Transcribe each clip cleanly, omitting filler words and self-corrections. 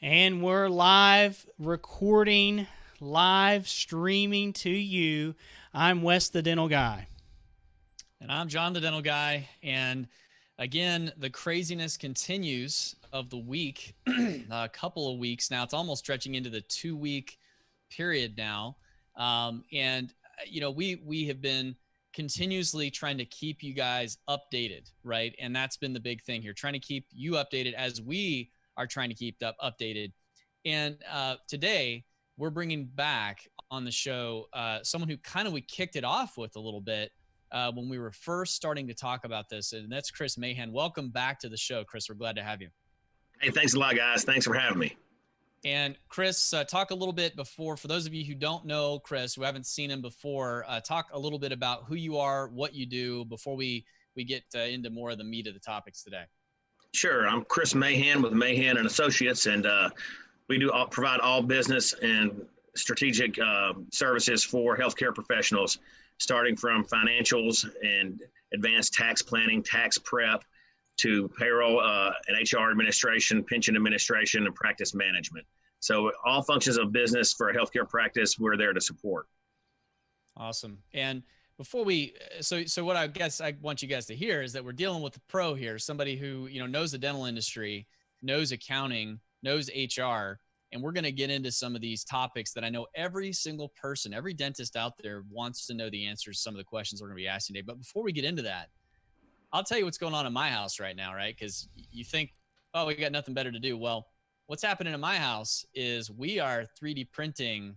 And we're live recording, live streaming to you. I'm Wes the Dental Guy. And I'm John the Dental Guy. And again, the craziness continues of the week, a couple of weeks now. It's almost stretching into the 2-week period now. We have been continuously trying to keep you guys updated, right? And that's been the big thing here, trying to keep you updated as we are trying to keep updated. And today we're bringing back on the show someone who we kicked it off with a little bit when we were first starting to talk about this, and that's Chris Mahan. Welcome back to the show, Chris. We're glad to have you. Hey, thanks a lot, guys. Thanks for having me. And Chris, talk a little bit for those of you who don't know Chris, who haven't seen him before, talk a little bit about who you are, what you do, before we get into more of the meat of the topics today. Sure. I'm Chris Mahan with Mahan and Associates, and we provide all business and strategic services for healthcare professionals, starting from financials and advanced tax planning, tax prep, to payroll and HR administration, pension administration, and practice management. So all functions of business for a healthcare practice, we're there to support. Awesome. And before so what I guess I want you guys to hear is that we're dealing with a pro here, somebody who, knows the dental industry, knows accounting, knows HR, and we're going to get into some of these topics that I know every single person, every dentist out there wants to know the answers to some of the questions we're going to be asking today. But before we get into that, I'll tell you what's going on in my house right now, right? Because you think, oh, we got nothing better to do. Well, what's happening in my house is we are 3D printing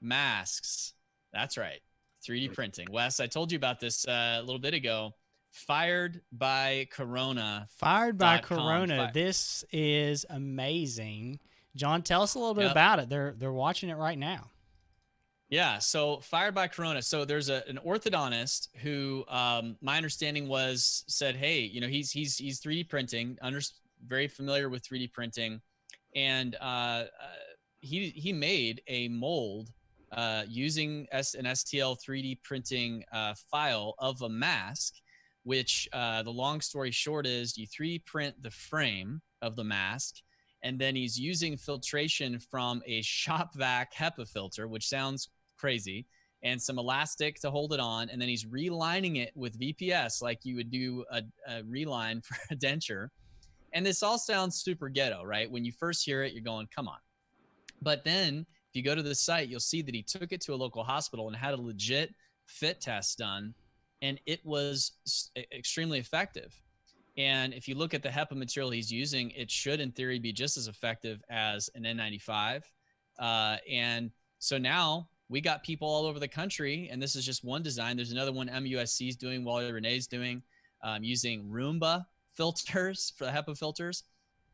masks. That's right. 3D printing. Wes, I told you about this a little bit ago. Fired by Corona. Fired by Corona. This is amazing. John, tell us a little bit about it. They're watching it right now. Yeah. So fired by Corona. So there's an orthodontist who, my understanding said, hey, he's 3D printing, very familiar with 3D printing, and he made a mold using an STL 3D printing file of a mask, which the long story short is you 3D print the frame of the mask, and then he's using filtration from a shop vac HEPA filter, which sounds crazy, and some elastic to hold it on, and then he's relining it with VPS like you would do a reline for a denture. And this all sounds super ghetto, right? When you first hear it, you're going, come on. But then if you go to the site, you'll see that he took it to a local hospital and had a legit fit test done, and it was extremely effective. And if you look at the HEPA material he's using, it should, in theory, be just as effective as an N95. And so now we got people all over the country, and this is just one design. There's another one MUSC is doing, Wally Renee's doing, using Roomba filters for the HEPA filters.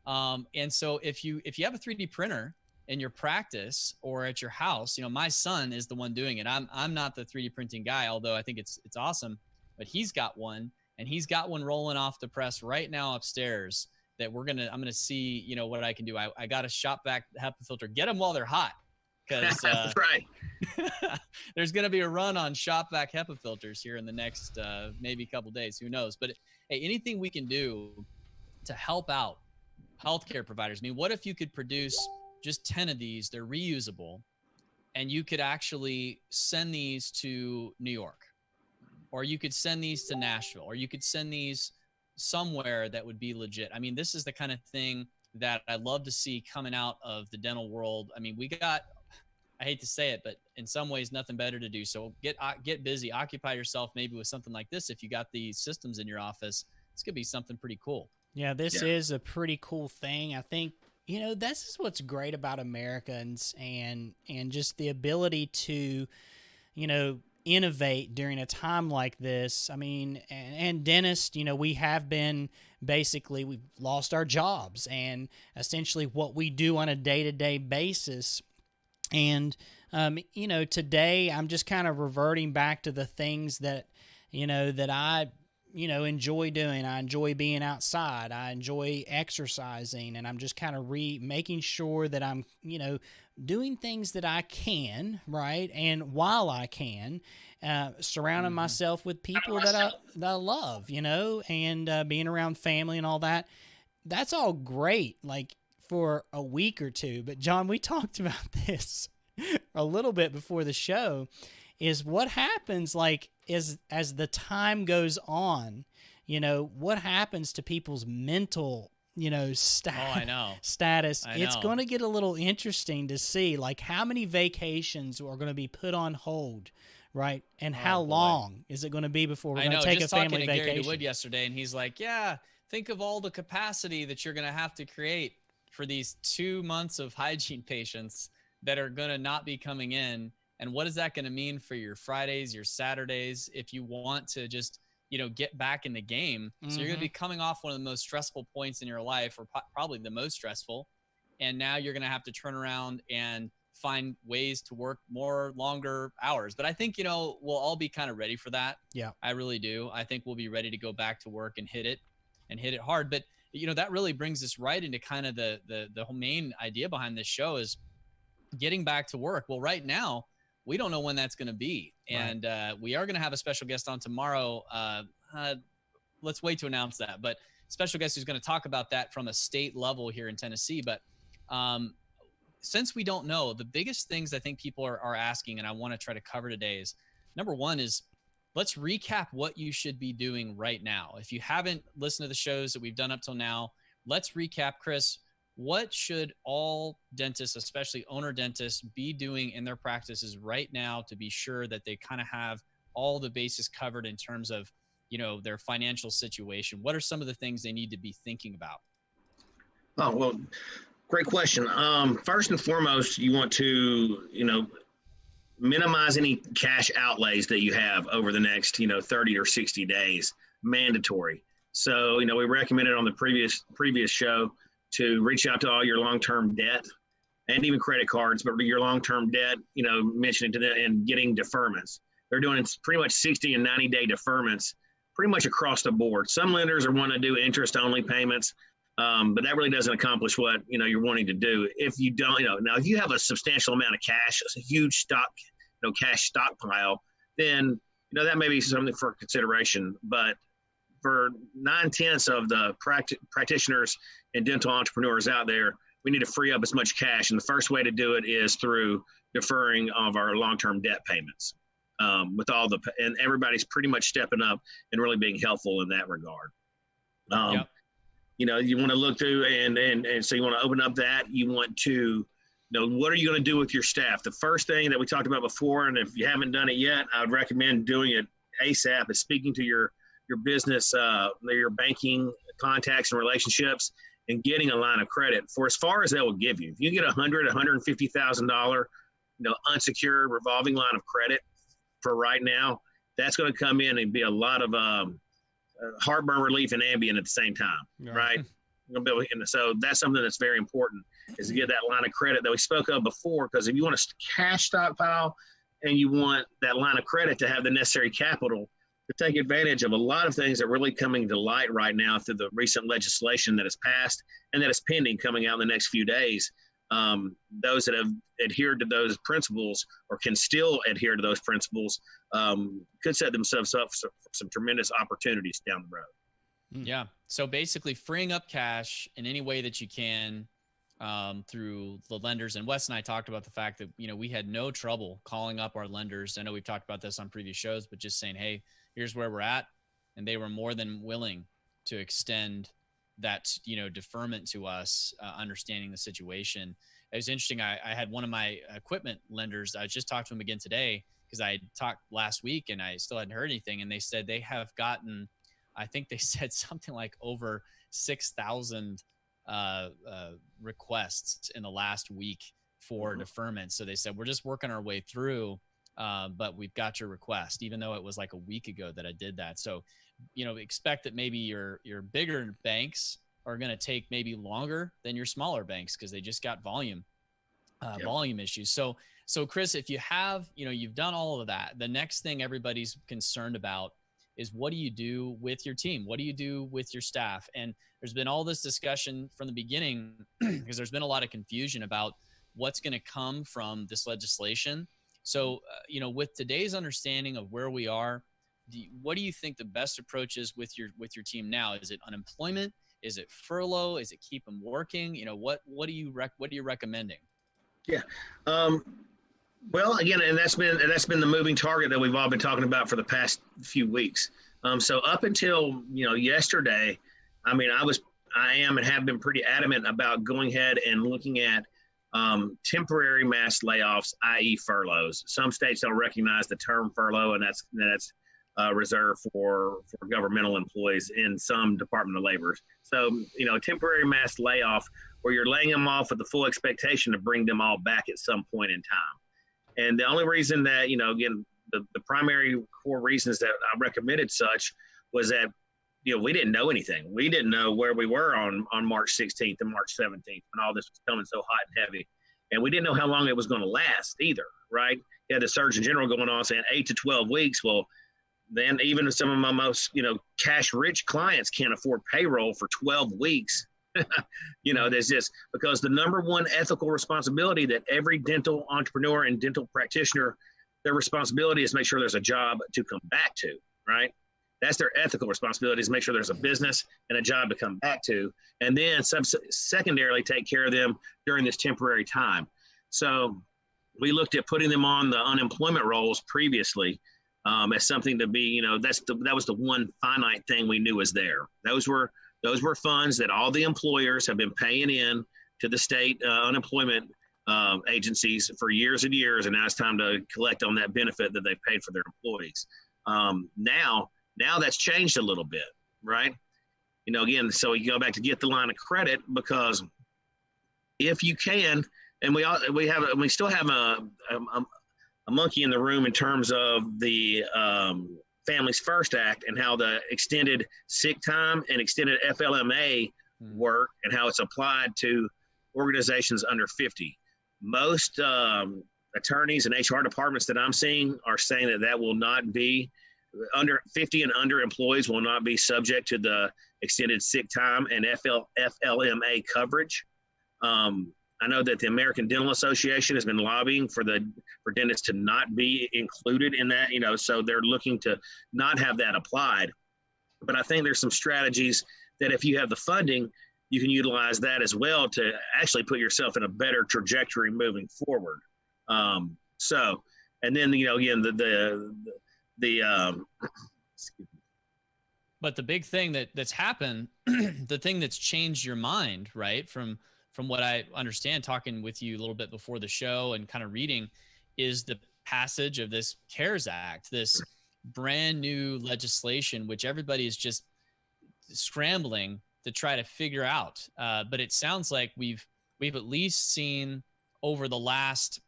And so if you have a 3D printer in your practice or at your house, my son is the one doing it. I'm not the 3D printing guy, although I think it's awesome, but he's got one, and he's got one rolling off the press right now upstairs that I'm going to see, what I can do. I got a shop vac HEPA filter, get them while they're hot. Because That's right. There's going to be a run on shop vac HEPA filters here in the next maybe couple days. Who knows? But hey, anything we can do to help out healthcare providers. I mean, what if you could produce just 10 of these? They're reusable, and you could actually send these to New York, or you could send these to Nashville, or you could send these somewhere that would be legit. I mean, this is the kind of thing that I love to see coming out of the dental world. I mean, I hate to say it, but in some ways, nothing better to do. So get busy, occupy yourself maybe with something like this. If you got these systems in your office, this could be something pretty cool. Yeah, this is a pretty cool thing. I think, this is what's great about Americans and just the ability to, innovate during a time like this. I mean, and dentists, we have been we've lost our jobs and essentially what we do on a day-to-day basis. And, today I'm just kind of reverting back to the things that, that I, enjoy doing. I enjoy being outside. I enjoy exercising, and I'm just kind of making sure that I'm, doing things that I can, right? And while I can, surrounding myself with people that I love, and being around family and all that. That's all great. Like, for a week or two. But John, we talked about this a little bit before the show, is what happens as the time goes on, what happens to people's mental, status. It's going to get a little interesting to see how many vacations are going to be put on hold, right? And how long is it going to be before we're going to take a family vacation? Gary DeWood yesterday, and he's like, yeah, think of all the capacity that you're going to have to create for these 2 months of hygiene patients that are going to not be coming in. And what is that going to mean for your Fridays, your Saturdays, if you want to just, get back in the game? So you're going to be coming off one of the most stressful points in your life, or probably the most stressful. And now you're going to have to turn around and find ways to work longer hours. But I think, we'll all be kind of ready for that. Yeah, I really do. I think we'll be ready to go back to work and hit it hard. But, that really brings us right into kind of the whole main idea behind this show is getting back to work. Well, right now, we don't know when that's going to be. And we are going to have a special guest on tomorrow. Let's wait to announce that. But special guest who's going to talk about that from a state level here in Tennessee. But since we don't know, the biggest things I think people are asking, and I want to try to cover today, is number one is let's recap what you should be doing right now. If you haven't listened to the shows that we've done up till now, let's recap. Chris, what should all dentists, especially owner dentists, be doing in their practices right now to be sure that they kind of have all the bases covered in terms of, their financial situation? What are some of the things they need to be thinking about? Oh, well, great question. First and foremost, you want to, minimize any cash outlays that you have over the next, 30 or 60 days, mandatory. So, we recommended on the previous show to reach out to all your long-term debt and even credit cards, but your long-term debt, mentioning to them and getting deferments. They're doing pretty much 60 and 90-day deferments pretty much across the board. Some lenders are wanting to do interest-only payments, but that really doesn't accomplish what, you're wanting to do. If you don't, now if you have a substantial amount of cash, a huge cash stockpile, then, that may be something for consideration. But for 9/10 of the practitioners and dental entrepreneurs out there, we need to free up as much cash. And the first way to do it is through deferring of our long-term debt payments. And everybody's pretty much stepping up and really being helpful in that regard. You want to look through and so you want to open up that. You want to what are you going to do with your staff? The first thing that we talked about before, and if you haven't done it yet, I would recommend doing it ASAP, is speaking to your business, your banking contacts and relationships, and getting a line of credit for as far as they will give you. If you get $150,000, unsecured revolving line of credit for right now, that's going to come in and be a lot of heartburn relief and Ambien at the same time, right? And so that's something that's very important, is to get that line of credit that we spoke of before. Because if you want a cash stockpile and you want that line of credit to have the necessary capital to take advantage of a lot of things that are really coming to light right now through the recent legislation that has passed and that is pending coming out in the next few days. Those that have adhered to those principles or can still adhere to those principles could set themselves up for some tremendous opportunities down the road. Yeah. So basically freeing up cash in any way that you can through the lenders. And Wes and I talked about the fact that, we had no trouble calling up our lenders. I know we've talked about this on previous shows, but just saying, hey, here's where we're at. And they were more than willing to extend that, deferment to us, understanding the situation. It was interesting. I had one of my equipment lenders. I just talked to him again today because I talked last week and I still hadn't heard anything. And they said they have gotten, I think they said something like over 6,000 requests in the last week for deferment. So they said, we're just working our way through, but we've got your request, even though it was like a week ago that I did that. So, expect that maybe your bigger banks are going to take maybe longer than your smaller banks because they just got volume issues. So Chris, if you have, you've done all of that, the next thing everybody's concerned about is what do you do with your team? What do you do with your staff? And there's been all this discussion from the beginning because there's been a lot of confusion about what's going to come from this legislation. So, with today's understanding of where we are, what do you think the best approach is with your team now? Is it unemployment? Is it furlough? Is it keep them working? What are you recommending? Yeah. Well, again, and that's been the moving target that we've all been talking about for the past few weeks. So up until yesterday, I mean, I am and have been pretty adamant about going ahead and looking at temporary mass layoffs, i.e., furloughs. Some states don't recognize the term furlough, and that's reserved for governmental employees in some Department of Labor. So, temporary mass layoff where you're laying them off with the full expectation to bring them all back at some point in time. And the only reason that, again, the primary core reasons that I recommended such was that, we didn't know anything. We didn't know where we were on March 16th and March 17th when all this was coming so hot and heavy. And we didn't know how long it was going to last either, right? You had the Surgeon General going on saying 8 to 12 weeks. Well, then even some of my most, cash-rich clients can't afford payroll for 12 weeks. There's just because the number one ethical responsibility that every dental entrepreneur and dental practitioner, their responsibility is make sure there's a job to come back to, right? That's their ethical responsibility, is make sure there's a business and a job to come back to, and then secondarily take care of them during this temporary time. So we looked at putting them on the unemployment rolls previously as something to be, that was the one finite thing we knew was there. Those were funds that all the employers have been paying in to the state unemployment agencies for years and years, and now it's time to collect on that benefit that they've paid for their employees. Now that's changed a little bit, right? Again, so you go back to get the line of credit, because if you can, and we still have a monkey in the room in terms of the Families First Act and how the extended sick time and extended FLMA work and how it's applied to organizations under 50. Most attorneys and HR departments that I'm seeing are saying that will not be under 50 and under employees will not be subject to the extended sick time and FLMA coverage. I know that the American Dental Association has been lobbying for dentists to not be included in that, so they're looking to not have that applied. But I think there's some strategies that if you have the funding, you can utilize that as well to actually put yourself in a better trajectory moving forward. And then, again, but the big thing that's happened, the thing that's changed your mind, right, from what I understand, talking with you a little bit before the show and kind of reading, is the passage of this CARES Act, this brand new legislation, which everybody is just scrambling to try to figure out. But it sounds like we've at least seen over the last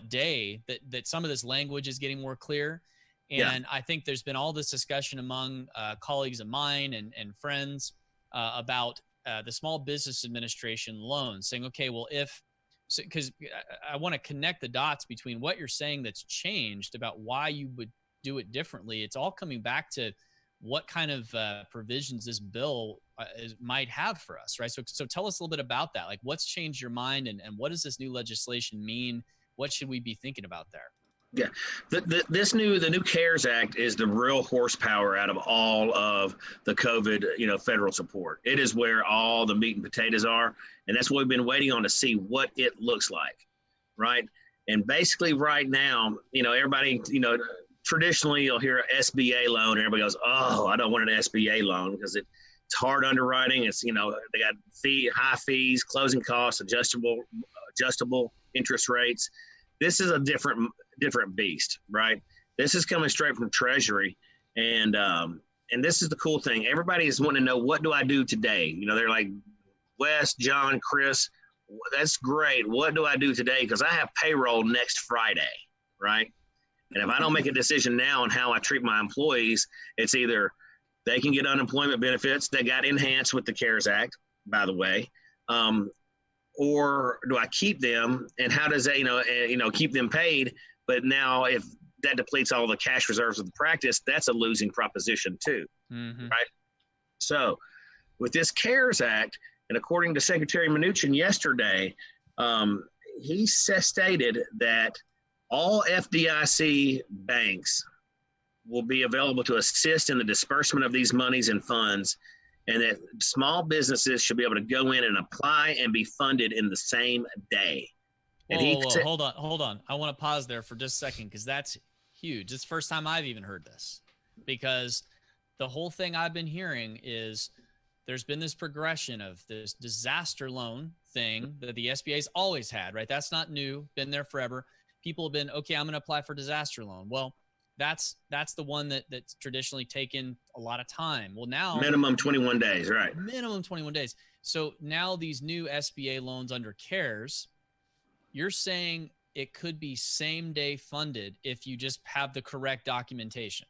day that some of this language is getting more clear. And I think there's been all this discussion among colleagues of mine and friends about the Small Business Administration loans, saying, okay, well, because I want to connect the dots between what you're saying that's changed about why you would do it differently. It's all coming back to what kind of provisions this bill might have for us, right? So tell us a little bit about that. Like, what's changed your mind, and what does this new legislation mean? What should we be thinking about there? Yeah, the new CARES Act is the real horsepower out of all of the COVID, federal support. It is where all the meat and potatoes are, and that's what we've been waiting on to see what it looks like, right? And basically, right now, everybody, traditionally you'll hear an SBA loan, and everybody goes, "Oh, I don't want an SBA loan because it's hard underwriting. It's they got high fees, closing costs, adjustable interest rates." This is a different beast, right? This is coming straight from Treasury, and this is the cool thing. Everybody is wanting to know, what do I do today? They're like, Wes, John, Chris, that's great. What do I do today? Because I have payroll next Friday, right? And if I don't make a decision now on how I treat my employees, it's either they can get unemployment benefits that got enhanced with the CARES Act, by the way, or do I keep them, and how does that, keep them paid? But now if that depletes all the cash reserves of the practice, that's a losing proposition too, right? So with this CARES Act, and according to Secretary Mnuchin yesterday, he stated that all FDIC banks will be available to assist in the disbursement of these monies and funds and that small businesses should be able to go in and apply and be funded in the same day. And hold on. I want to pause there for just a second because that's huge. It's the first time I've even heard this, because the whole thing I've been hearing is there's been this progression of this disaster loan thing that the SBA's always had, right? That's not new, been there forever. People have been, okay, I'm going to apply for disaster loan. Well, that's the one that's traditionally taken a lot of time. Well, now minimum 21 days, right? Minimum 21 days. So now these new SBA loans under CARES, you're saying it could be same day funded if you just have the correct documentation.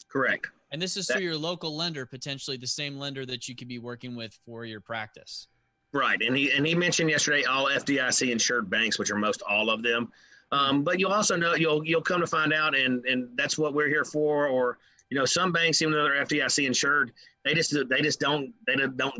Correct. And this is through your local lender, potentially the same lender that you could be working with for your practice. Right. And he mentioned yesterday all FDIC insured banks, which are most all of them. But you'll also know, you'll come to find out, and that's what we're here for. Or, some banks, even though they're FDIC insured, they just don't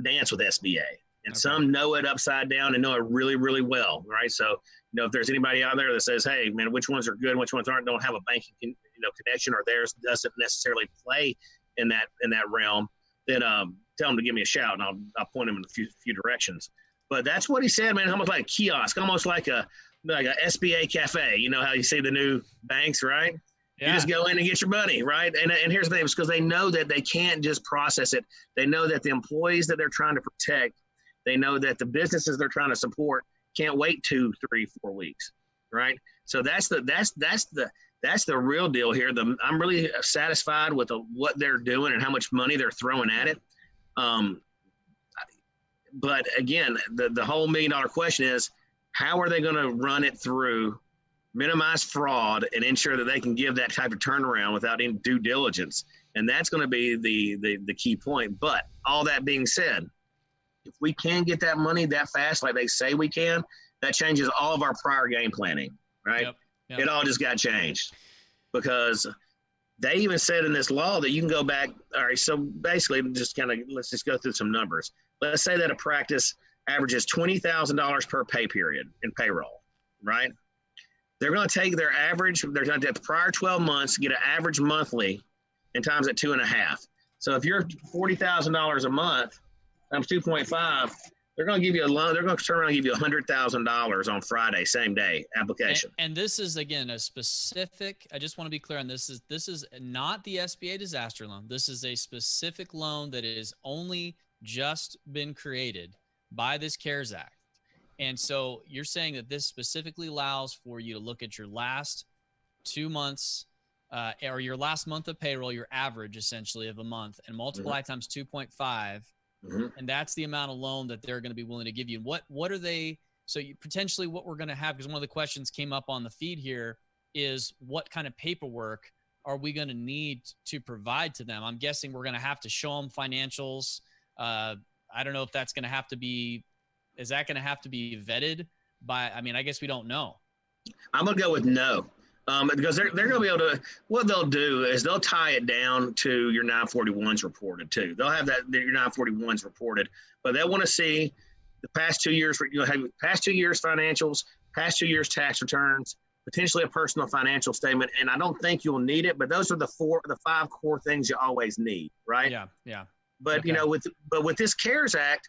dance with SBA. And some know it upside down and know it really, really well. Right. So, if there's anybody out there that says, hey, man, which ones are good, which ones aren't, don't have a banking, connection, or theirs doesn't necessarily play in that realm, then tell them to give me a shout, and I'll point them in a few directions. But that's what he said, man. Almost like a kiosk, almost like a SBA cafe. You know how you see the new banks, right? Yeah. You just go in and get your money, right? And here's the thing, it's because they know that they can't just process it. They know that the employees that they're trying to protect, they know that the businesses they're trying to support can't wait 2, 3, 4 weeks, right? So that's the real deal here. I'm really satisfied with what they're doing and how much money they're throwing at it. But again, the whole $1 million question is, how are they going to run it through, minimize fraud, and ensure that they can give that type of turnaround without any due diligence? And that's going to be the key point. But all that being said, if we can get that money that fast, like they say we can, that changes all of our prior game planning, right? Yep. It all just got changed, because they even said in this law that you can go back. All right, so basically, let's just go through some numbers. Let's say that a practice averages $20,000 per pay period in payroll, right? They're going to take their average, they're going to take the prior 12 months, get an average monthly, and times it 2.5. So if you're $40,000 a month, times 2.5, they're going to give you a loan. They're going to turn around and give you $100,000 on Friday, same day application. And this is, again, a specific, I just want to be clear on this is not the SBA disaster loan. This is a specific loan that is only just been created by this CARES Act. And so you're saying that this specifically allows for you to look at your last 2 months or your last month of payroll, your average essentially of a month, and multiply times 2.5. And that's the amount of loan that they're going to be willing to give you. What are they? So potentially what we're going to have, because one of the questions came up on the feed here, is what kind of paperwork are we going to need to provide to them? I'm guessing we're going to have to show them financials. I don't know if that's going to have to be, is that going to have to be vetted by, I guess we don't know. I'm going to go with no. Because they're going to be able to, what they'll do is they'll tie it down to your 941s reported too. They'll have your 941s reported, but they want to see the past 2 years, have past 2 years financials, past 2 years tax returns, potentially a personal financial statement. And I don't think you'll need it, but those are the 5 core things you always need, right? Yeah. But with this CARES Act,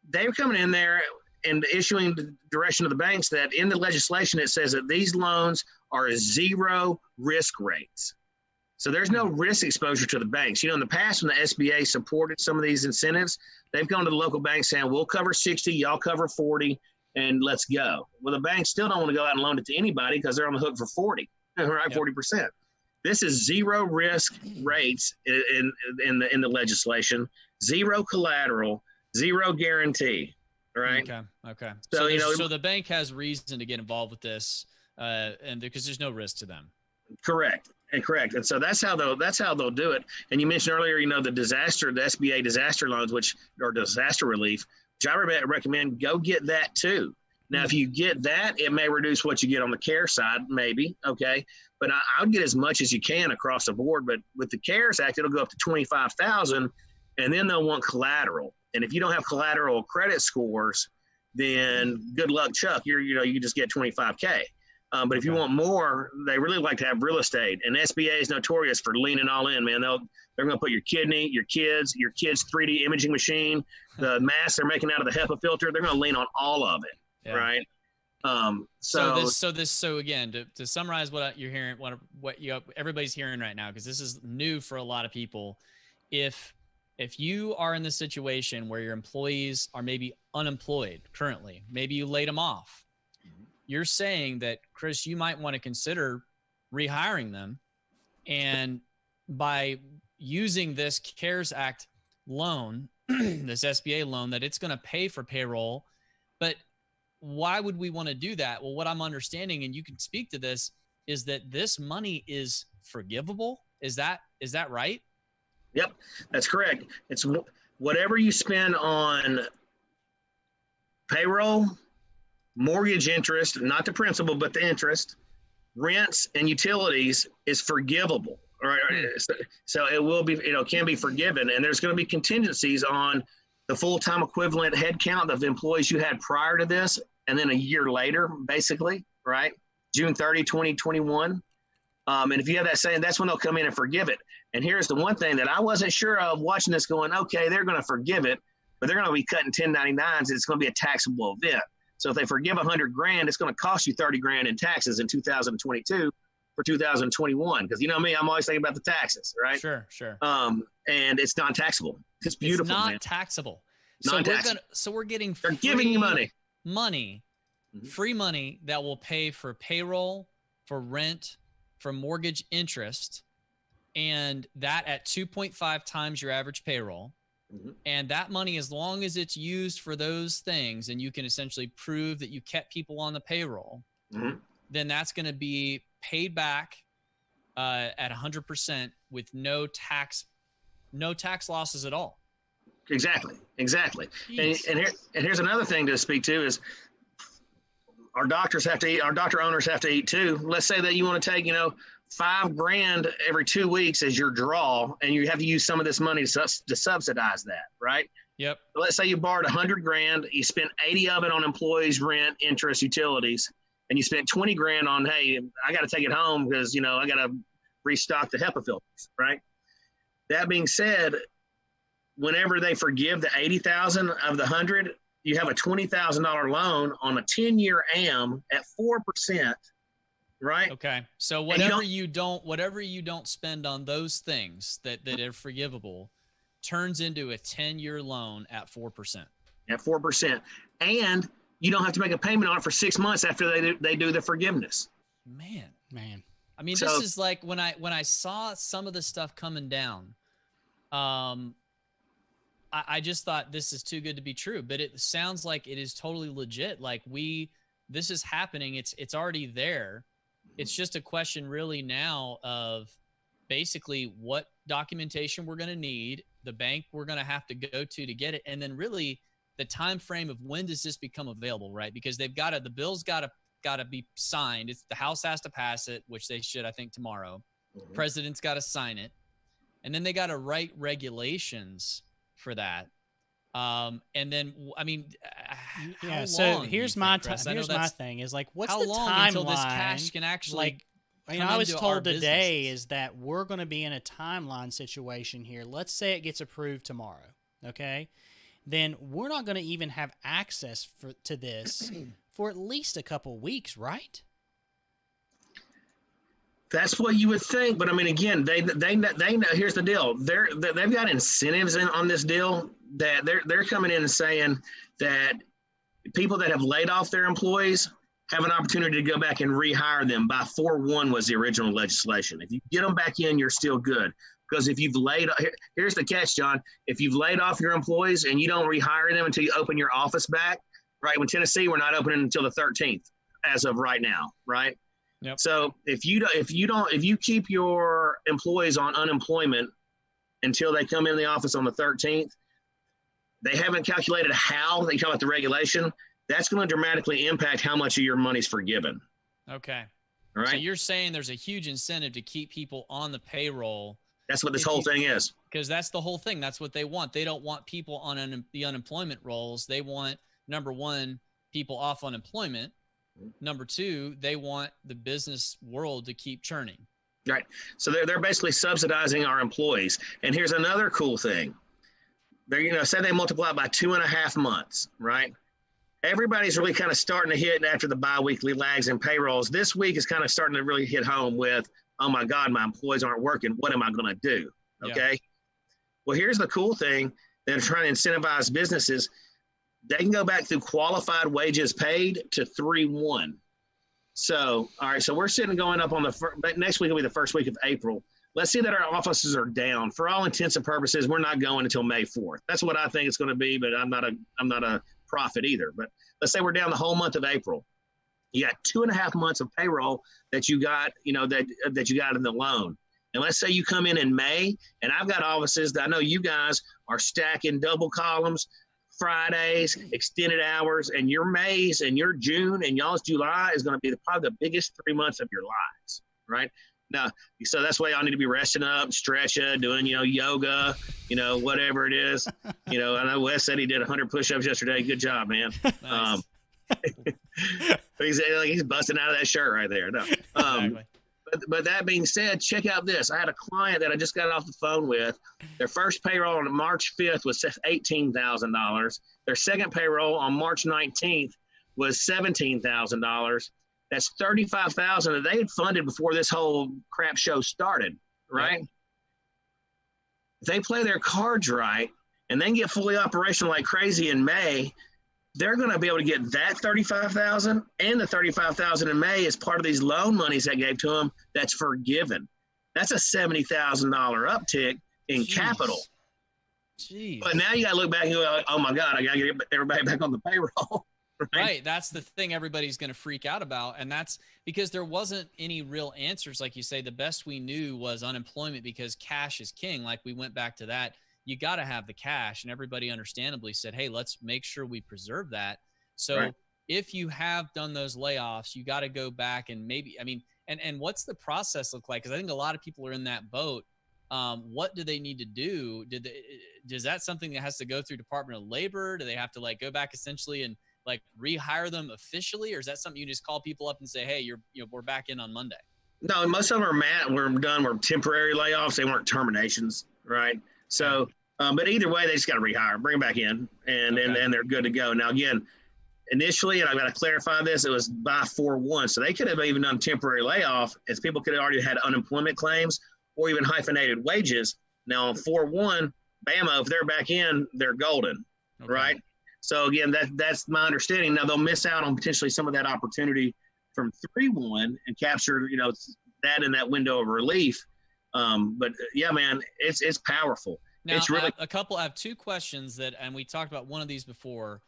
they're coming in there and issuing the direction of the banks that in the legislation, it says that these loans are 0 risk rates. So there's no risk exposure to the banks. In the past, when the SBA supported some of these incentives, they've gone to the local banks saying, we'll cover 60, y'all cover 40, and let's go. Well, the banks still don't want to go out and loan it to anybody because they're on the hook for 40, right? Yep. 40%. This is 0 risk rates in the legislation, 0 collateral, 0 guarantee. Right. Okay. So the bank has reason to get involved with this, and because there's no risk to them. Correct. And so that's how they'll do it. And you mentioned earlier, the SBA disaster loans, which are disaster relief, which I recommend go get that too. Now, if you get that, it may reduce what you get on the care side, maybe. Okay. But I would get as much as you can across the board. But with the CARES Act, it'll go up to $25,000, and then they'll want collateral. And if you don't have collateral credit scores, then good luck, Chuck. You just get $25K. But if you want more, they really like to have real estate. And SBA is notorious for leaning all in, man. They're going to put your kidney, your kids' 3D imaging machine, the mask they're making out of the HEPA filter. They're going to lean on all of it, right? So again, to summarize what you're hearing, what everybody's hearing right now, because this is new for a lot of people. If you are in the situation where your employees are maybe unemployed currently, maybe you laid them off, you're saying that, Chris, you might want to consider rehiring them. And by using this CARES Act loan, this SBA loan, that it's going to pay for payroll. But why would we want to do that? Well, what I'm understanding, and you can speak to this, is that this money is forgivable. Is that right? Yep, that's correct. It's whatever you spend on payroll, mortgage interest, not the principal, but the interest, rents, and utilities is forgivable. Right? So it will be, can be forgiven. And there's going to be contingencies on the full-time equivalent headcount of employees you had prior to this, and then a year later, basically, right? June 30, 2021. And if you have that saying, that's when they'll come in and forgive it. And here's the one thing that I wasn't sure of watching this going, okay, they're going to forgive it, but they're going to be cutting 1099s. It's going to be a taxable event. So if they forgive $100,000, it's going to cost you $30,000 in taxes in 2022 for 2021. Because you know me, I'm always thinking about the taxes, right? Sure. And it's non-taxable. It's beautiful, It's not man. Taxable. Non-taxable. So we're getting They're giving you money. Free money that will pay for payroll, for rent, for mortgage interest, and that at 2.5 times your average payroll. And that money, as long as it's used for those things, and you can essentially prove that you kept people on the payroll, then that's going to be paid back at 100% with no tax losses at all. Exactly. And here's another thing to speak to is our doctors have to eat. Our doctor owners have to eat too. Let's say that you want to take, $5,000 every 2 weeks as your draw, and you have to use some of this money to subsidize that, right? Yep. Let's say you borrowed $100,000, you spent 80 of it on employees, rent, interest, utilities, and you spent 20 grand on, hey, I got to take it home because, I got to restock the HEPA filters, right? That being said, whenever they forgive the 80,000 of the 100, you have a $20,000 loan on a 10-year AM at 4%. Right. Okay. So whatever you don't spend on those things that are forgivable turns into a 10-year loan at 4%. At 4%. And you don't have to make a payment on it for 6 months after they do the forgiveness. Man. I mean, this is like when I saw some of the stuff coming down, I just thought this is too good to be true, but it sounds like it is totally legit. Like this is happening. It's already there. It's just a question really now of basically what documentation we're going to need, the bank we're going to have to go to get it, and then really the time frame of when does this become available, right? Because the bill's got to be signed. The House has to pass it, which they should, I think, tomorrow. President's got to sign it, and then they got to write regulations for that. And then, I mean, how so long here's my thing is like, what's how the long timeline until this cash can actually I was told today is that we're going to be in a timeline situation here. Let's say it gets approved tomorrow, okay? Then we're not going to even have access to this for at least a couple weeks, right? That's what you would think, but I mean, again, they know. Here's the deal: they've got incentives on this deal that they're coming in and saying that people that have laid off their employees have an opportunity to go back and rehire them by 4/1 was the original legislation. If you get them back in, you're still good. Because if you've here's the catch, John. If you've laid off your employees and you don't rehire them until you open your office back, right? In Tennessee, we're not opening until the 13th, as of right now, right? Yep. So if you keep your employees on unemployment until they come in the office on the 13th, they haven't calculated how they come at the regulation. That's going to dramatically impact how much of your money's forgiven. Okay. All right. So you're saying there's a huge incentive to keep people on the payroll. That's what this whole thing is. Because that's the whole thing. That's what they want. They don't want people on the unemployment rolls. They want, number one, people off unemployment. Number two, they want the business world to keep churning. Right. So they're basically subsidizing our employees. And here's another cool thing. They're, say they multiply by 2.5 months, right? Everybody's really kind of starting to hit after the biweekly lags and payrolls. This week is kind of starting to really hit home with, oh my God, my employees aren't working. What am I going to do? Okay. Yeah. Well, here's the cool thing. They're trying to incentivize businesses. They can go back through qualified wages paid to 3/1. So, all right. So we're sitting going up on next week will be the first week of April. Let's see that our offices are down. For all intents and purposes, we're not going until May 4th. That's what I think it's going to be, but I'm not a prophet either. But let's say we're down the whole month of April. You got 2.5 months of payroll that you got, that you got in the loan. And let's say you come in May, and I've got offices that I know you guys are stacking double columns, Fridays, extended hours, and your May's and your June and y'all's July is going to be probably the biggest 3 months of your lives, right? Now, so that's why y'all need to be resting up, stretching, doing, yoga, whatever it is. I know Wes said he did 100 push-ups yesterday. Good job, man. Nice. He's busting out of that shirt right there. No. Exactly. But that being said, check out this. I had a client that I just got off the phone with. Their first payroll on March 5th was $18,000. Their second payroll on March 19th was $17,000. That's $35,000 that they had funded before this whole crap show started, right? Yep. If they play their cards right and then get fully operational like crazy in May, they're going to be able to get that $35,000 and the $35,000 in May as part of these loan monies I gave to them. That's forgiven. That's a $70,000 uptick in capital. Jeez. But now you got to look back and go, oh my God, I got to get everybody back on the payroll. Right. That's the thing everybody's going to freak out about. And that's because there wasn't any real answers. Like you say, the best we knew was unemployment because cash is king. Like we went back to that. You got to have the cash. And everybody understandably said, hey, let's make sure we preserve that. So if you have done those layoffs, you got to go back and and what's the process look like? Because I think a lot of people are in that boat. What do they need to do? Is that something that has to go through Department of Labor? Do they have to go back essentially and rehire them officially, or is that something you just call people up and say, hey, we're back in on Monday? No, most of them were done. Were temporary layoffs. They weren't terminations, right? So, but either way, they just got to rehire, bring them back in, and they're good to go. Now, again, initially, and I've got to clarify this, it was by 4/1, so they could have even done temporary layoff, as people could have already had unemployment claims or even hyphenated wages. Now, on 4/1, bammo, if they're back in, they're golden, right? So again, that's my understanding. Now they'll miss out on potentially some of that opportunity from 3/1 and capture, that in that window of relief. But yeah, man, it's powerful. Now, it's really I have two questions and we talked about one of these before.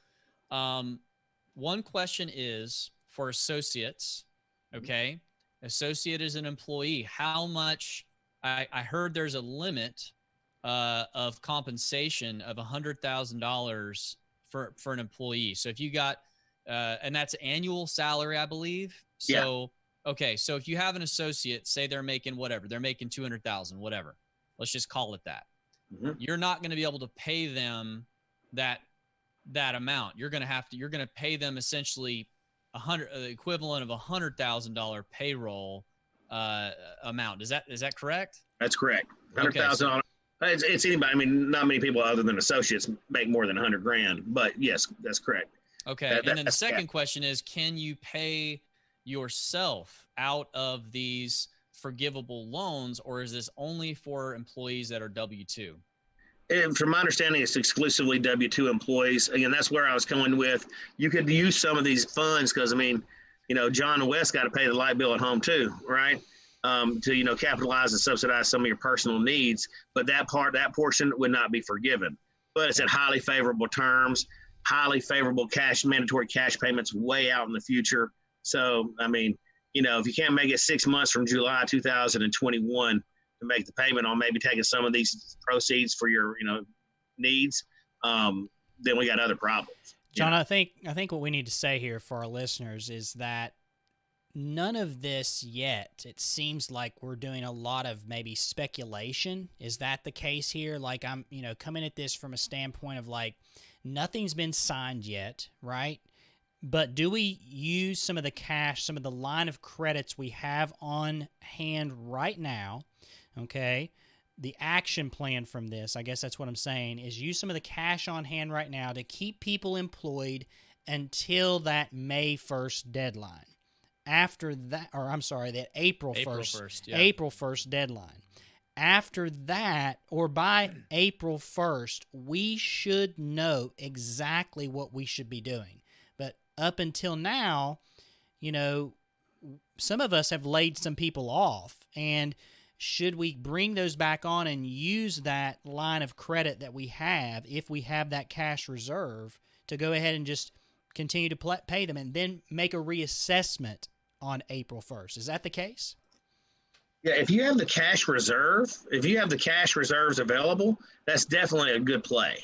One question is for associates. Okay. Associate is an employee. How much, I heard there's a limit of compensation of $100,000 for an employee. So if you got, and that's annual salary, I believe. So, okay. So if you have an associate, say they're making whatever, they're making 200,000, whatever, let's just call it that. Mm-hmm. You're not going to be able to pay them that amount. You're going to pay them essentially the equivalent of $100,000 payroll amount. Is that correct? That's correct. $100,000. Okay, it's anybody. I mean, not many people other than associates make more than $100,000, but yes, that's correct. Okay. And then the second question is, can you pay yourself out of these forgivable loans, or is this only for employees that are W-2? And from my understanding, it's exclusively W-2 employees. Again, that's where I was going with. You could use some of these funds because, John and Wes got to pay the light bill at home too, right? To capitalize and subsidize some of your personal needs, but that portion would not be forgiven. But it's at highly favorable terms, highly favorable mandatory cash payments way out in the future. So if you can't make it 6 months from July 2021 to make the payment on maybe taking some of these proceeds for your needs, then we got other problems. John, I think what we need to say here for our listeners is that none of this yet, it seems like we're doing a lot of maybe speculation. Is that the case here? Like I'm, coming at this from a standpoint of nothing's been signed yet, right? But do we use some of the cash, some of the line of credits we have on hand right now, okay? The action plan from this, I guess that's what I'm saying, is use some of the cash on hand right now to keep people employed until that May 1st deadline. After that, or I'm sorry, that April 1st, yeah. April 1st deadline. After that, or by April 1st, we should know exactly what we should be doing. But up until now, you know, some of us have laid some people off. And should we bring those back on and use that line of credit that we have, if we have that cash reserve, to go ahead and just continue to pay them and then make a reassessment on April 1st? Is that the case? Yeah, if you have the cash reserve, if you have the cash reserves available, that's definitely a good play,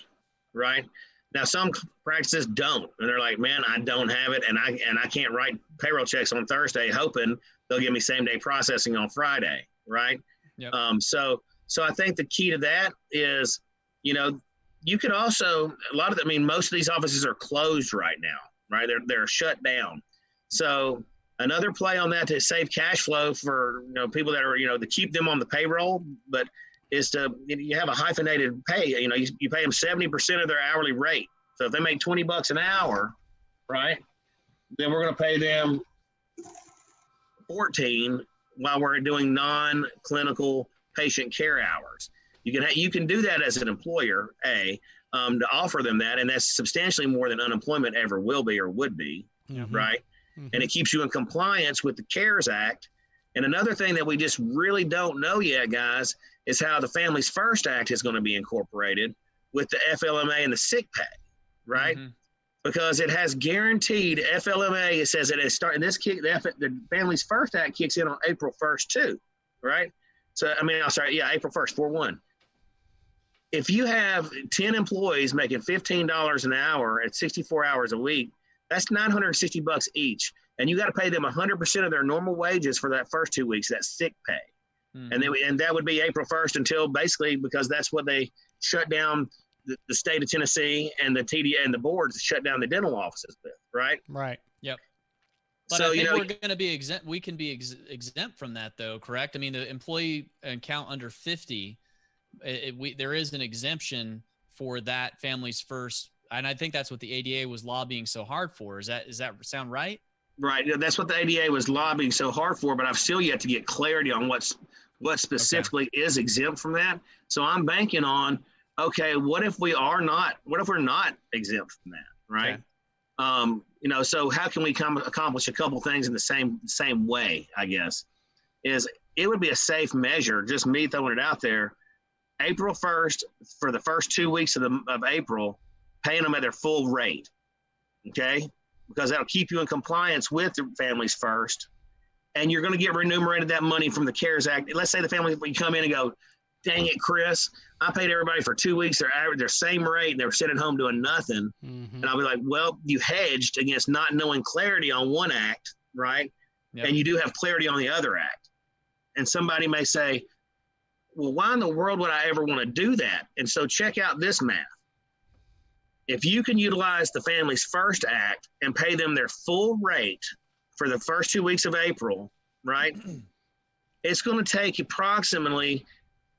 right? Now, some practices don't, and they're like, man, I don't have it, and I can't write payroll checks on Thursday, hoping they'll give me same-day processing on Friday, right? Yep. So I think the key to that is, you know, you could also, most of these offices are closed right now, right? They're shut down. So another play on that to save cash flow for, you know, people that are, you know, to keep them on the payroll, but is to, you have a hyphenated pay. You know, you pay them 70% of their hourly rate. So if they make $20 an hour, right, then we're going to pay them 14 while we're doing non-clinical patient care hours. You can do that as an employer, to offer them that, and that's substantially more than unemployment ever will be or would be, right? Mm-hmm. And it keeps you in compliance with the CARES Act. And another thing that we just really don't know yet, guys, is how the Families First Act is going to be incorporated with the FLMA and the sick pay, right? Mm-hmm. Because it has guaranteed FLMA. It says that it's starting the Families First Act kicks in on April 1st too, right? So April 1st, 4/1. If you have 10 employees making $15 an hour at 64 hours a week, that's $960 each, and you got to pay them 100% of their normal wages for that first 2 weeks. That's sick pay, and that would be April 1st until basically, because that's what they shut down the state of Tennessee and the TD and the boards shut down the dental offices with, right? Right. Yep. But so, I think we're going to be exempt. We can be exempt from that, though, correct? I mean, the employee count under 50, there is an exemption for that Families First. And I think that's what the ADA was lobbying so hard for. Does that sound right? Right. That's what the ADA was lobbying so hard for, but I've still yet to get clarity on what specifically is exempt from that. So I'm banking on, okay, what if we're not exempt from that, right? Okay. You know, so how can we accomplish a couple things in the same way, I guess, is it would be a safe measure, just me throwing it out there, April 1st for the first 2 weeks of April, paying them at their full rate, okay? Because that'll keep you in compliance with the Families First, and you're going to get remunerated that money from the CARES Act. Let's say the family, we come in and go, dang it, Chris, I paid everybody for 2 weeks their same rate, and they were sitting home doing nothing. Mm-hmm. And I'll be like, well, you hedged against not knowing clarity on one act, right? Yep. And you do have clarity on the other act. And somebody may say, well, why in the world would I ever want to do that? And so check out this math. If you can utilize the Families First Act and pay them their full rate for the first 2 weeks of April, right, it's going to take approximately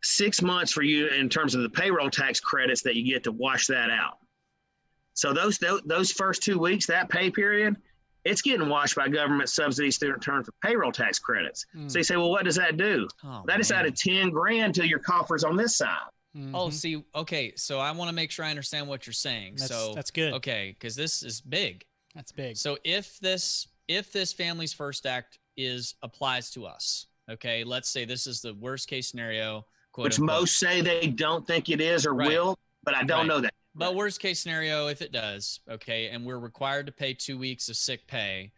6 months for you in terms of the payroll tax credits that you get to wash that out. So those first 2 weeks, that pay period, it's getting washed by government subsidies through return for payroll tax credits. So you say, well, what does that do? That is added $10,000 to your coffers on this side. Mm-hmm. Oh, see, okay. So I want to make sure I understand what you're saying. That's good. Okay, because this is big. That's big. So if this Families First Act applies to us, okay, let's say this is the worst case scenario, which most say they don't think it is or will, but I don't know that. But worst case scenario, if it does, okay, and we're required to pay 2 weeks of sick pay,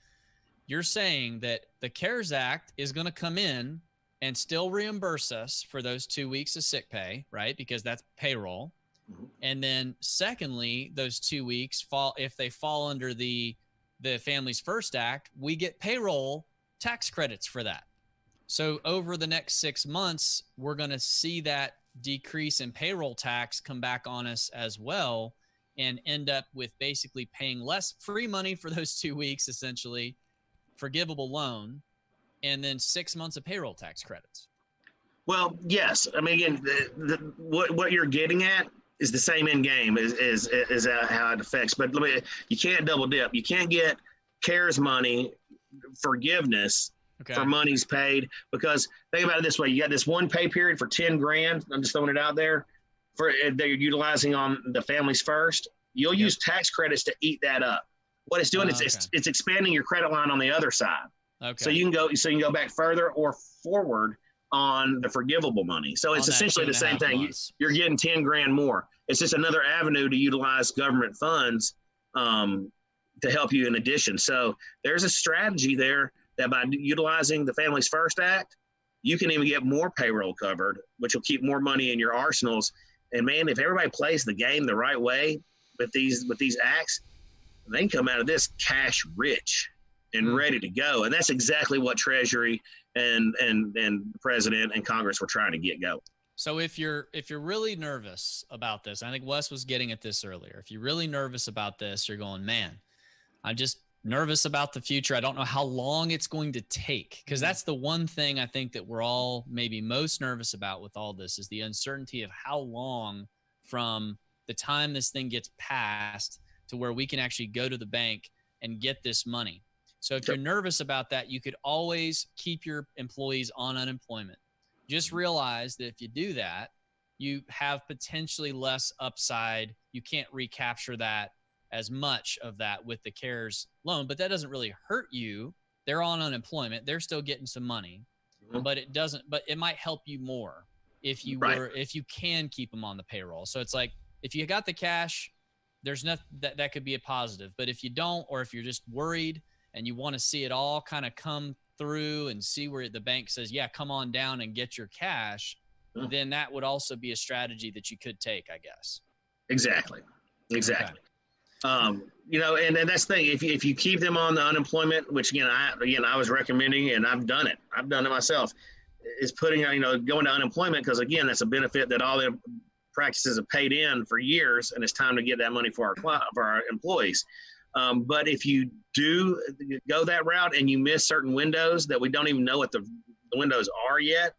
you're saying that the CARES Act is going to come in and still reimburse us for those 2 weeks of sick pay, right? Because that's payroll. Mm-hmm. And then secondly, those 2 weeks if they fall under the Families First Act, we get payroll tax credits for that. So over the next 6 months, we're going to see that decrease in payroll tax come back on us as well. and end up with basically paying less free money for those 2 weeks, essentially, forgivable loan, and then 6 months of payroll tax credits. Well, yes. I mean, again, what you're getting at is the same end game is how it affects. But you can't double dip. You can't get CARES money forgiveness for monies paid, because think about it this way: you got this one pay period for $10,000. I'm just throwing it out there for that you're utilizing on the Families First. You'll use tax credits to eat that up. What it's doing is it's expanding your credit line on the other side. Okay. So you can go back further or forward on the forgivable money. So it's essentially the same thing. You're getting $10,000 more. It's just another avenue to utilize government funds to help you in addition. So there's a strategy there that by utilizing the Families First Act, you can even get more payroll covered, which will keep more money in your arsenals. And man, if everybody plays the game the right way with these acts, they can come out of this cash rich and ready to go. And that's exactly what Treasury and the President and Congress were trying to get going. So if you're really nervous about this, I think Wes was getting at this earlier. If you're really nervous about this, you're going, man, I'm just nervous about the future. I don't know how long it's going to take, because that's the one thing I think that we're all maybe most nervous about with all this is the uncertainty of how long from the time this thing gets passed to where we can actually go to the bank and get this money. So if you're nervous about that, you could always keep your employees on unemployment. Just realize that if you do that, you have potentially less upside. You can't recapture that as much of that with the CARES loan, but that doesn't really hurt you. They're on unemployment. They're still getting some money, but it might help you more if you if you can keep them on the payroll. So it's like, if you got the cash, there's nothing that could be a positive, but if you don't, or if you're just worried and you want to see it all kind of come through and see where the bank says, yeah, come on down and get your cash, then that would also be a strategy that you could take, I guess. Exactly. Okay. And that's the thing. If you keep them on the unemployment, which I was recommending, and I've done it myself, is putting going to unemployment, because again, that's a benefit that all the practices have paid in for years, and it's time to get that money for our employees. But if you do go that route and you miss certain windows that we don't even know what the windows are yet,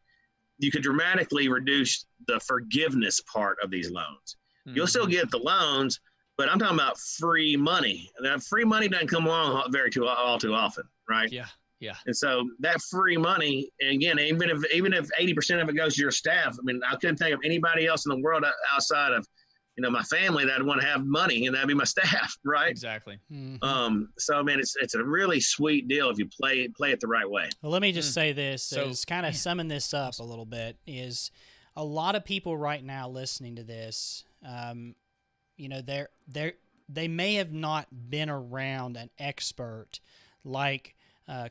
you could dramatically reduce the forgiveness part of these loans. You'll still get the loans, but I'm talking about free money. That free money doesn't come along all too often, right? Yeah. And so that free money, and again, even if 80% of it goes to your staff, I mean, I couldn't think of anybody else in the world outside of my family that I'd want to have money, and that'd be my staff, right? Exactly. So, man, it's a really sweet deal if you play it the right way. Well, let me just say this, is kind of summing this up a little bit, is a lot of people right now listening to this, they may have not been around an expert like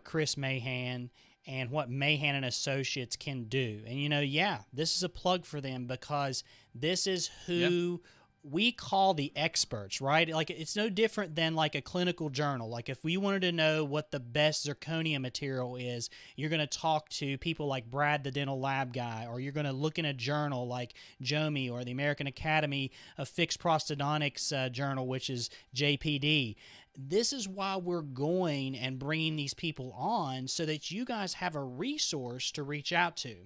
Chris Mahan and what Mahan and Associates can do. And, this is a plug for them, because this is who we call the experts, right? Like, it's no different than like a clinical journal. Like, if we wanted to know what the best zirconia material is, you're going to talk to people like Brad, the dental lab guy, or you're going to look in a journal like JOMI or the American Academy of Fixed Prosthodontics journal, which is JPD. This is why we're going and bringing these people on, so that you guys have a resource to reach out to.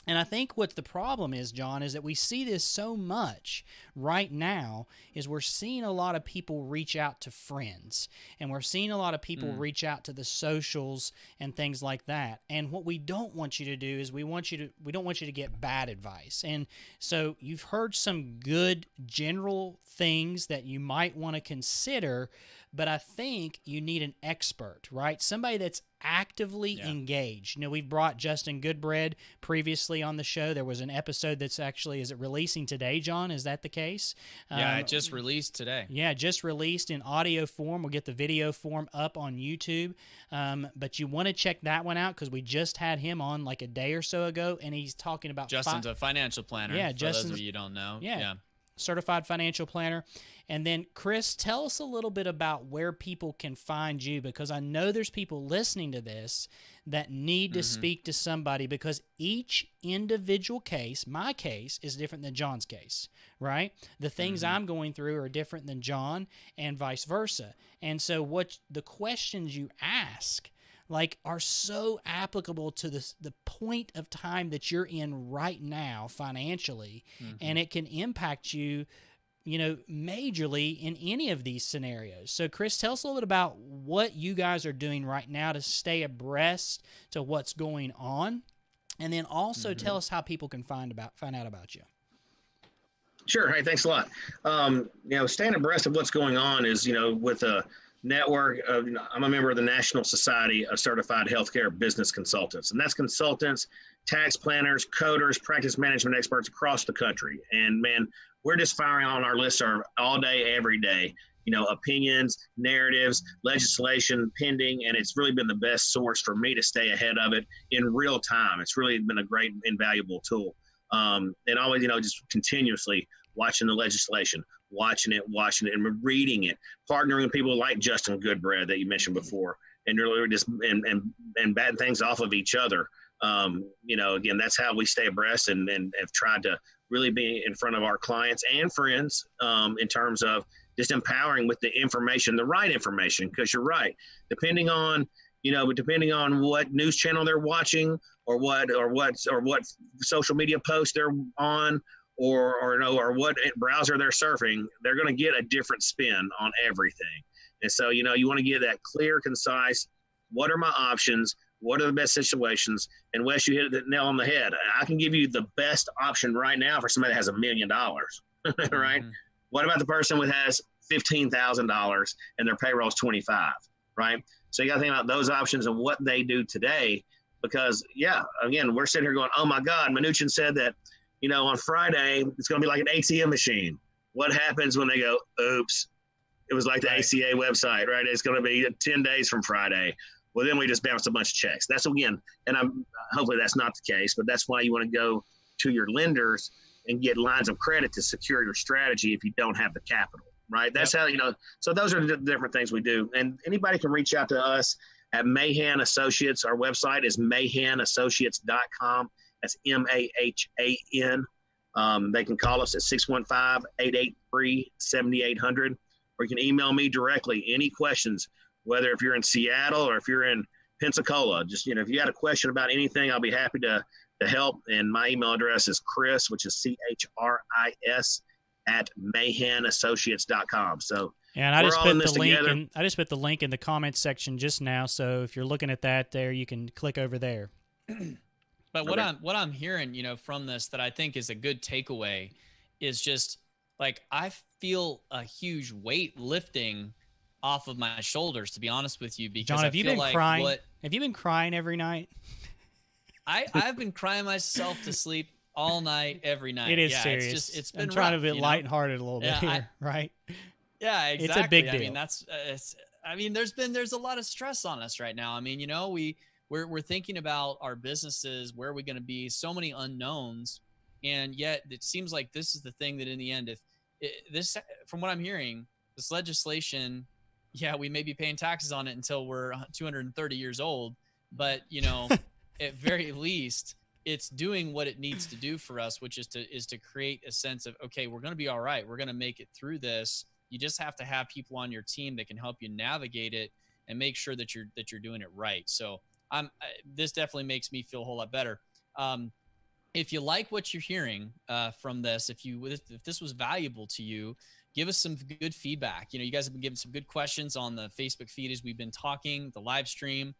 And I think what the problem is, John, is that we see this so much right now, is we're seeing a lot of people reach out to friends, and we're seeing a lot of people reach out to the socials and things like that. And what we don't want you to do is we don't want you to get bad advice. And so you've heard some good general things that you might want to consider, but I think you need an expert, right? Somebody that's actively engaged. We've brought Justin Goodbread previously on the show. There was an episode that's actually, is it releasing today, John? Is that the case? Yeah, it just released today. Yeah, just released in audio form. We'll get the video form up on YouTube. But you want to check that one out, because we just had him on like a day or so ago, and he's talking about Justin's a financial planner. Yeah, for those of you who don't know. Yeah. certified financial planner. And then, Chris, tell us a little bit about where people can find you, because I know there's people listening to this that need to speak to somebody, because each individual case, my case, is different than John's case, right? The things I'm going through are different than John, and vice versa. And so what the questions you ask are so applicable to the point of time that you're in right now financially, and it can impact you, majorly in any of these scenarios. So, Chris, tell us a little bit about what you guys are doing right now to stay abreast to what's going on, and then also tell us how people can find out about you. Sure. Hey, thanks a lot. Staying abreast of what's going on is, with a network of, I'm a member of the National Society of Certified Healthcare Business Consultants, and that's consultants, tax planners, coders, practice management experts across the country. And man, we're just firing on our listserv all day, every day, opinions, narratives, legislation pending, and it's really been the best source for me to stay ahead of it in real time. It's really been a great, invaluable tool. And always, just continuously watching the legislation, watching it, and reading it, partnering with people like Justin Goodbread that you mentioned before, and really just and batting things off of each other. Again, that's how we stay abreast and have tried to really be in front of our clients and friends in terms of just empowering with the information, the right information, because you're right. Depending on what news channel they're watching or what social media post they're on or what browser they're surfing, they're going to get a different spin on everything. And so, you want to get that clear, concise, what are my options? What are the best situations? And Wes, you hit the nail on the head. I can give you the best option right now for somebody that has $1 million, right? What about the person who has $15,000 and their payroll is 25, right? So you got to think about those options and what they do today, because again, we're sitting here going, oh my God, Mnuchin said that, on Friday, it's going to be like an ATM machine. What happens when they go, oops, it was like the ACA website, right? It's going to be 10 days from Friday. Well, then we just bounced a bunch of checks. That's again, and hopefully that's not the case, but that's why you want to go to your lenders and get lines of credit to secure your strategy if you don't have the capital, right? That's how, so those are the different things we do. And anybody can reach out to us at Mahan Associates. Our website is mahanassociates.com. That's MAHAN. They can call us at 615-883-7800, or you can email me directly. Any questions, whether if you're in Seattle or if you're in Pensacola, just, if you got a question about anything, I'll be happy to help. And my email address is Chris, which is CHRIS at mahanassociates.com. So and I just put the link I just put the link in the comments section just now. So if you're looking at that there, you can click over there. But what I'm hearing, from this that I think is a good takeaway is just I feel a huge weight lifting off of my shoulders, to be honest with you, because John, have you been crying? Have you been crying every night? I've been crying myself to sleep all night, every night. It is serious. It's been I'm trying rough, to be lighthearted a little bit here, right? Yeah, exactly. It's a big deal. There's a lot of stress on us right now. We're thinking about our businesses, where are we going to be, so many unknowns, and yet it seems like this is the thing that in the end, from what I'm hearing, this legislation, we may be paying taxes on it until we're 230 years old, but at very least, it's doing what it needs to do for us, which is to create a sense of, okay, we're going to be all right. We're going to make it through this. You just have to have people on your team that can help you navigate it and make sure that you're doing it right. So this definitely makes me feel a whole lot better. If you like what you're hearing from this, if this was valuable to you, give us some good feedback. You guys have been giving some good questions on the Facebook feed as we've been talking, the live stream.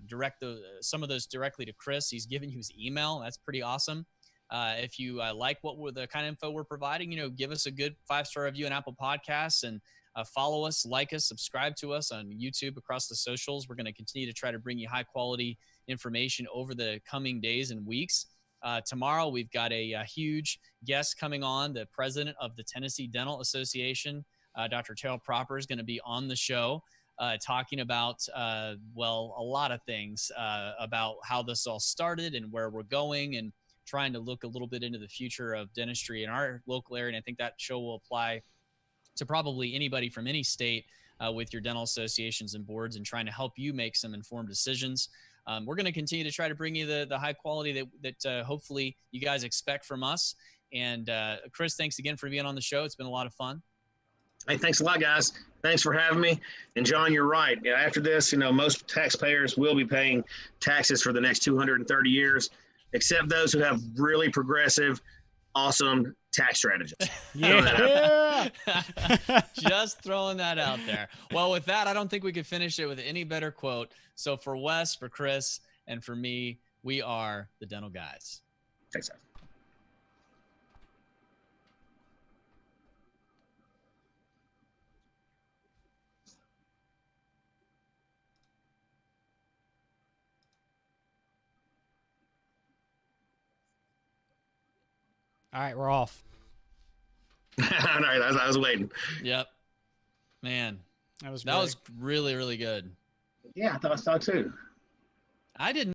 Direct some of those directly to Chris. He's giving you his email. That's pretty awesome. If you like the kind of info we're providing, give us a good 5-star review on Apple Podcasts, and follow us, like us, subscribe to us on YouTube, across the socials. We're going to continue to try to bring you high quality information over the coming days and weeks. Tomorrow, we've got a huge guest coming on, the president of the Tennessee Dental Association, Dr. Terrell Proper, is going to be on the show. Talking about, a lot of things about how this all started and where we're going, and trying to look a little bit into the future of dentistry in our local area. And I think that show will apply to probably anybody from any state with your dental associations and boards, and trying to help you make some informed decisions. We're going to continue to try to bring you the high quality that hopefully you guys expect from us. And Chris, thanks again for being on the show. It's been a lot of fun. Hey, thanks a lot, guys. Thanks for having me. And John, you're right. After this, most taxpayers will be paying taxes for the next 230 years, except those who have really progressive, awesome tax strategies. Yeah. Just throwing that out there. Well, with that, I don't think we could finish it with any better quote. So for Wes, for Chris, and for me, we are the Dental Guys. Thanks, guys. All right, we're off. All right, I was waiting. Yep. Man, That was really, really good. Yeah, I thought so too. I didn't